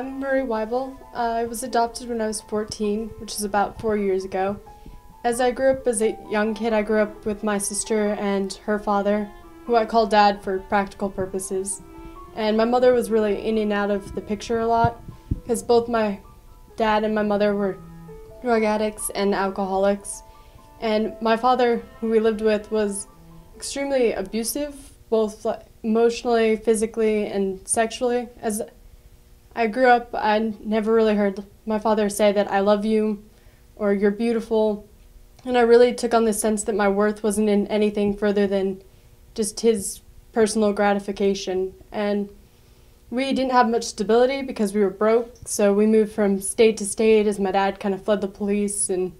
I'm Marie Weibel. I was adopted when I was 14, which is about 4 years ago. As I grew up as a young kid, I grew up with my sister and her father, who I call Dad for practical purposes. And my mother was really in and out of the picture a lot, because both my dad and my mother were drug addicts and alcoholics. And my father, who we lived with, was extremely abusive, both emotionally, physically, and sexually. As I grew up, I never really heard my father say that I love you or you're beautiful. And I really took on the sense that my worth wasn't in anything further than just his personal gratification. And we didn't have much stability because we were broke, so we moved from state to state as my dad kind of fled the police, and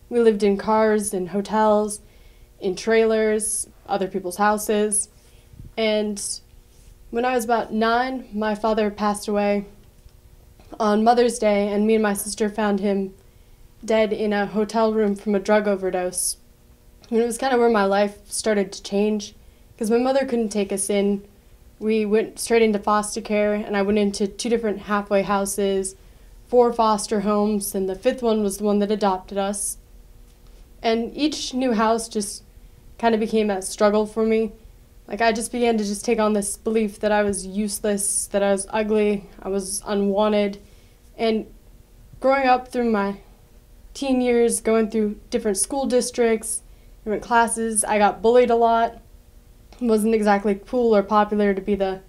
we lived in cars, in hotels, in trailers, other people's houses. And when I was about 9, my father passed away on Mother's Day, and me and my sister found him dead in a hotel room from a drug overdose. And it was kind of where my life started to change, because my mother couldn't take us in. We went straight into foster care, and I went into 2 different halfway houses, 4 foster homes, and the 5th one was the one that adopted us. And each new house just kind of became a struggle for me. Like, I just began to just take on this belief that I was useless, that I was ugly, I was unwanted. And growing up through my teen years, going through different school districts, different classes, I got bullied a lot. It wasn't exactly cool or popular to be the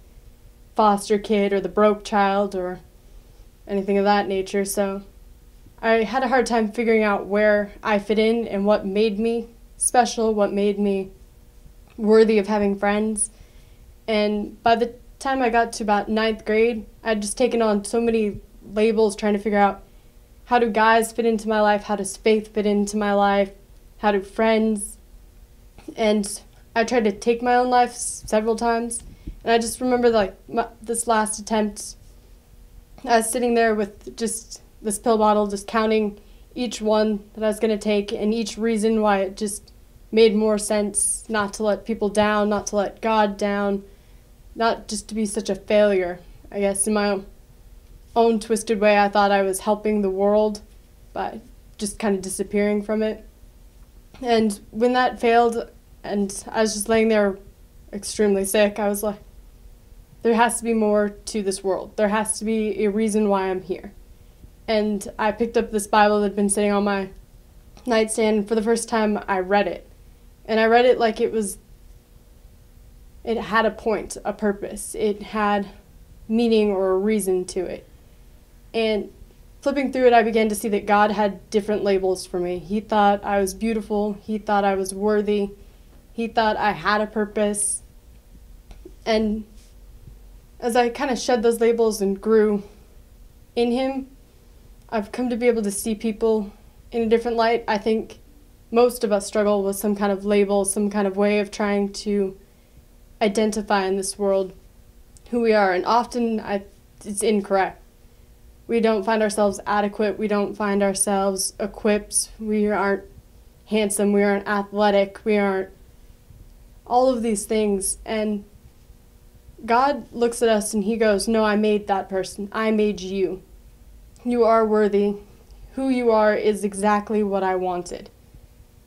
foster kid or the broke child or anything of that nature. So I had a hard time figuring out where I fit in and what made me special, what made me worthy of having friends. And by the time I got to about 9th grade, I'd just taken on so many labels trying to figure out, how do guys fit into my life, how does faith fit into my life, how do friends. And I tried to take my own life several times, and I just remember this last attempt, I was sitting there with just this pill bottle, just counting each one that I was going to take and each reason why it just made more sense not to let people down, not to let God down, not just to be such a failure. I guess in my own twisted way, I thought I was helping the world by just kind of disappearing from it. And when that failed, and I was just laying there extremely sick, I was like, there has to be more to this world. There has to be a reason why I'm here. And I picked up this Bible that had been sitting on my nightstand, and for the first time I read it. And I read it like it had a point, a purpose. It had meaning or a reason to it. And flipping through it, I began to see that God had different labels for me. He thought I was beautiful. He thought I was worthy. He thought I had a purpose. And as I kind of shed those labels and grew in Him, I've come to be able to see people in a different light. I think most of us struggle with some kind of label, some kind of way of trying to identify in this world who we are. And often it's incorrect. We don't find ourselves adequate. We don't find ourselves equipped. We aren't handsome. We aren't athletic. We aren't all of these things. And God looks at us and He goes, no, I made that person. I made you. You are worthy. Who you are is exactly what I wanted.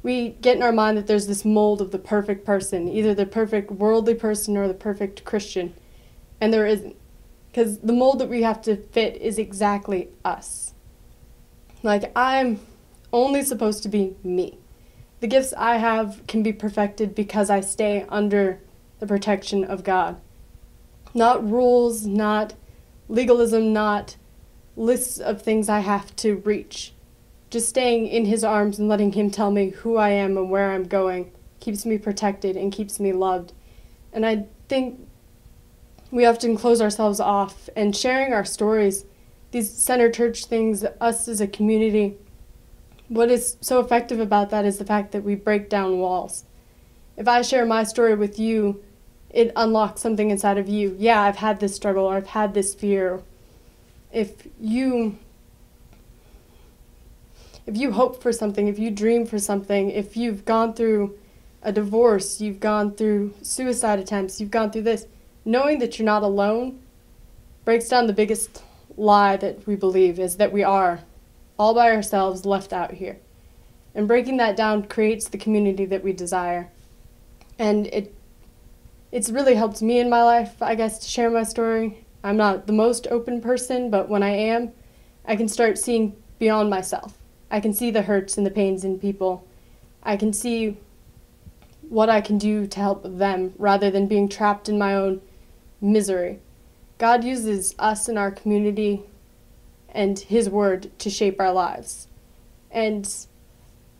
We get in our mind that there's this mold of the perfect person, either the perfect worldly person or the perfect Christian. And there isn't. Because the mold that we have to fit is exactly us. Like, I'm only supposed to be me. The gifts I have can be perfected because I stay under the protection of God. Not rules, not legalism, not lists of things I have to reach. Just staying in His arms and letting Him tell me who I am and where I'm going keeps me protected and keeps me loved. And I think we often close ourselves off, and sharing our stories, these center church things, us as a community, what is so effective about that is the fact that we break down walls. If I share my story with you, it unlocks something inside of you. Yeah, I've had this struggle, or I've had this fear. If you hope for something, if you dream for something, if you've gone through a divorce, you've gone through suicide attempts, you've gone through this, knowing that you're not alone breaks down the biggest lie that we believe is that we are all by ourselves left out here. And breaking that down creates the community that we desire. And it's really helped me in my life, I guess, to share my story. I'm not the most open person, but when I am, I can start seeing beyond myself. I can see the hurts and the pains in people. I can see what I can do to help them rather than being trapped in my own misery. God uses us in our community and His Word to shape our lives. And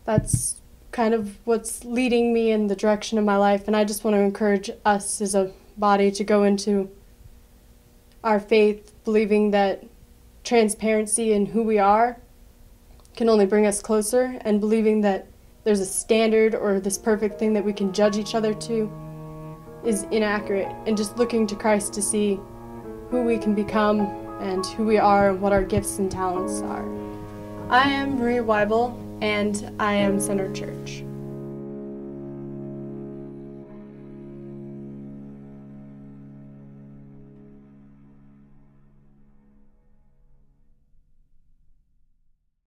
that's kind of what's leading me in the direction of my life. And I just want to encourage us as a body to go into our faith believing that transparency in who we are can only bring us closer, and believing that there's a standard or this perfect thing that we can judge each other to is inaccurate, and just looking to Christ to see who we can become and who we are and what our gifts and talents are. I am Maria Weibel, and I am Center Church.